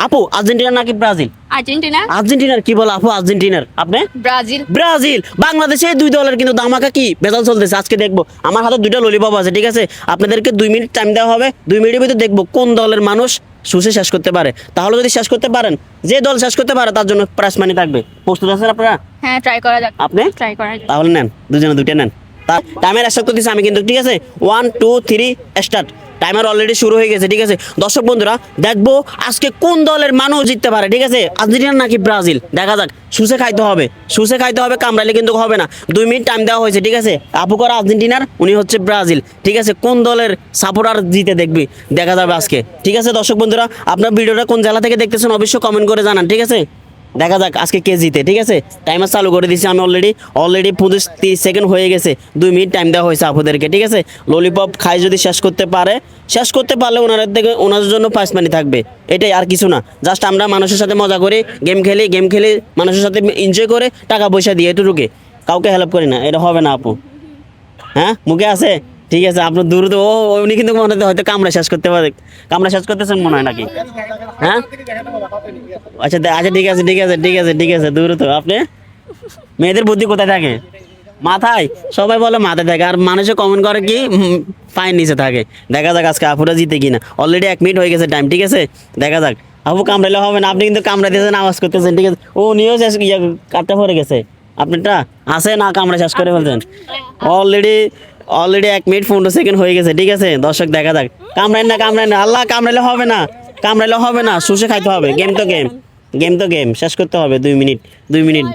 আপু আর্জেন্টিনা নাকি ব্রাজিল? আর্জেন্টিনার কি বল আপু, আর্জেন্টিনার আপনি? ব্রাজিল। বাংলাদেশে দুই দলের কিন্তু দামাকা কি ভেজাল চলতেছে আজকে দেখবো। আমার হাতে দুইটা ললিপপ আছে, ঠিক আছে? আপনাদেরকে 2 মিনিট টাইম দেওয়া হবে, 2 মিনিটের ভিতরে দেখবো কোন দলের মানুষ শুষে শেষ করতে পারে। তাহলে যদি শেষ করতে পারেন, যে দল শেষ করতে পারে তার জন্য প্রাইজ মানি থাকবে। প্রস্তুত আছেন আপনারা? হ্যাঁ, ট্রাই করা যাক। আপনি তাহলে নেন, দুজনে দুইটা নেন। টাইমের স্টার্ট করতেছি আমি কিন্তু, ঠিক আছে? 1 2 3 স্টার্ট। টাইমার অলরেডি শুরু হয়ে গেছে, ঠিক আছে? দর্শক বন্ধুরা দেখবো আজকে কোন দলের মানুষ জিততে পারে, ঠিক আছে? আর্জেন্টিনা নাকি ব্রাজিল, দেখা যাক। শুষে খাইতে হবে, কামড়াইলে কিন্তু হবে না। 2 মিনিট টাইম দেওয়া হয়েছে, ঠিক আছে? আপু করা আর্জেন্টিনার, উনি হচ্ছে ব্রাজিল, ঠিক আছে? কোন দলের সাপোর্টার জিতে দেখবি, দেখা যাবে আজকে, ঠিক আছে? দর্শক বন্ধুরা আপনার ভিডিওটা কোন জেলা থেকে দেখতেছেন অবশ্যই কমেন্ট করে জানান, ঠিক আছে? দেখা যাক আজকে কে জিতে, ঠিক আছে? টাইমার চালু করে দিয়েছি আমি অলরেডি 30 সেকেন্ড হয়ে গেছে। 2 মিনিট টাইম দেওয়া হয়েছে আপুদেরকে, ঠিক আছে? ললিপপ খাই যদি শেষ করতে পারলে ওনাদের জন্য প্রাইজ মানি থাকবে। এটাই, আর কিছু না। জাস্ট আমরা মানুষের সাথে মজা করি, গেম খেলি, মানুষের সাথে এনজয় করে টাকা পয়সা দিয়ে এটুকুকে, কাউকে হেল্প করি না। এটা হবে না আপু, হ্যাঁ? মুখে আছে, ঠিক আছে? আপনার দ্রুত উনি কিন্তু মনে হয় হয়তো কামড়া শেষ করতেছেন মনে হয় নাকি, হ্যাঁ? আচ্ছা ঠিক আছে দ্রুত। আপনি মেয়েদের বুদ্ধি কোথায় থাকে? মাথায়। সবাই বলে মাথায় থাকে, আর মানুষে কমেন্ট করে কি পায়ের নিচে থাকে। দেখা যাক আজকে আপুরা জিতে কিনা। অলরেডি 1 মিনিট হয়ে গেছে টাইম, ঠিক আছে? দেখা যাক। আপু কামড়াইলে হবে না, আপনি কিন্তু কামড়া দিয়েছেন, আওয়াজ করতেছেন, ঠিক আছে? ও নিয়েও শেষ কাটটা পড়ে গেছে। আপনারটা আছে না, কামড়া শেষ করে ফেলছেন। অলরেডি 1 মিনিট 15 সেকেন্ড হয়ে গেছে, ঠিক আছে? দর্শক দেখা যাক। কামড়াইন না, আল্লাহ কামড়াইলে হবে না, শুষে খাইতে হবে। গেম তো গেম শেষ করতে হবে। 2 মিনিট।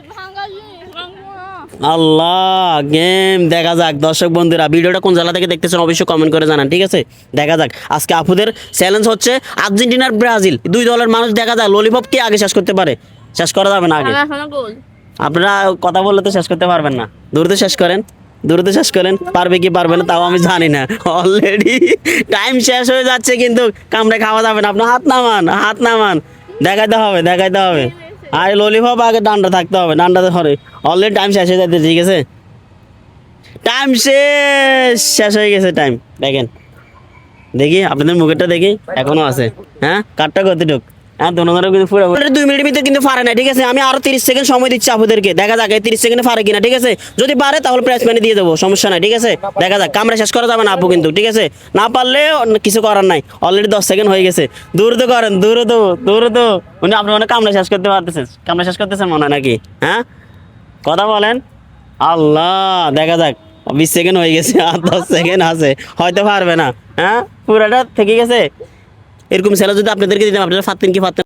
আল্লাহ, গেম। দেখা যাক দর্শক বন্ধুরা ভিডিওটা কোন জেলা থেকে দেখতেছেন অবশ্যই কমেন্ট করে জানান, ঠিক আছে? দেখা যাক আজকে আপুদের চ্যালেঞ্জ হচ্ছে আর্জেন্টিনার ব্রাজিল, দুই দলের মানুষ। দেখা যাক ললিপপ কে আগে শেষ করতে পারে। শেষ করা যাবে না আগে। আপনারা কথা বললে তো শেষ করতে পারবেন না। দ্রুত শেষ করেন। পারবে কি পারবে না তাও আমি জানি না। অলরেডি টাইম শেষ হয়ে যাচ্ছে, কিন্তু কামড়ে খাওয়া যাবে না। আপনার হাত নামান। দেখাইতে হবে। আর ললিপপ আগে ডান্ডা থাকতে হবে, ডান্ডাতে ধরে। অলরেডি টাইম শেষ হয়ে যাচ্ছে, ঠিক আছে? টাইম শেষ হয়ে গেছে টাইম। দেখি আপনাদের মুখেরটা দেখি, এখনো আছে। হ্যাঁ, কাটটা কতটুক? হ্যাঁ, দোনোজনের কিন্তু পুরো 2 মিনিটের ভিতরে কিন্তু পারে না, ঠিক আছে? আমি আরো 30 সেকেন্ড সময় দিচ্ছি আপুদেরকে। দেখা যাক 30 সেকেন্ডে পারে কিনা, ঠিক আছে? যদি পারে তাহলে প্রাইজ মানি দিয়ে দেবো, সমস্যা নাই, ঠিক আছে? দেখা যাক। কামড়া শেষ করা যাবে না আপু কিন্তু, ঠিক আছে? না পারলে কিছু করার নাই। অলরেডি 10 সেকেন্ড হয়ে গেছে। দ্রুত করেন। উনি আপনি মনে কামড়া শেষ করতেছেন মনে হয় নাকি, হ্যাঁ? কথা বলেন। আল্লাহ, দেখা যাক। 20 সেকেন্ড হয়ে গেছে, আর 10 সেকেন্ড আছে, হয়তো পারবে না। হ্যাঁ, পুরাটা থেকে গেছে। এরকম ছেলে যদি আপনাদেরকে দিতাম, আপনারা পারতেন কি?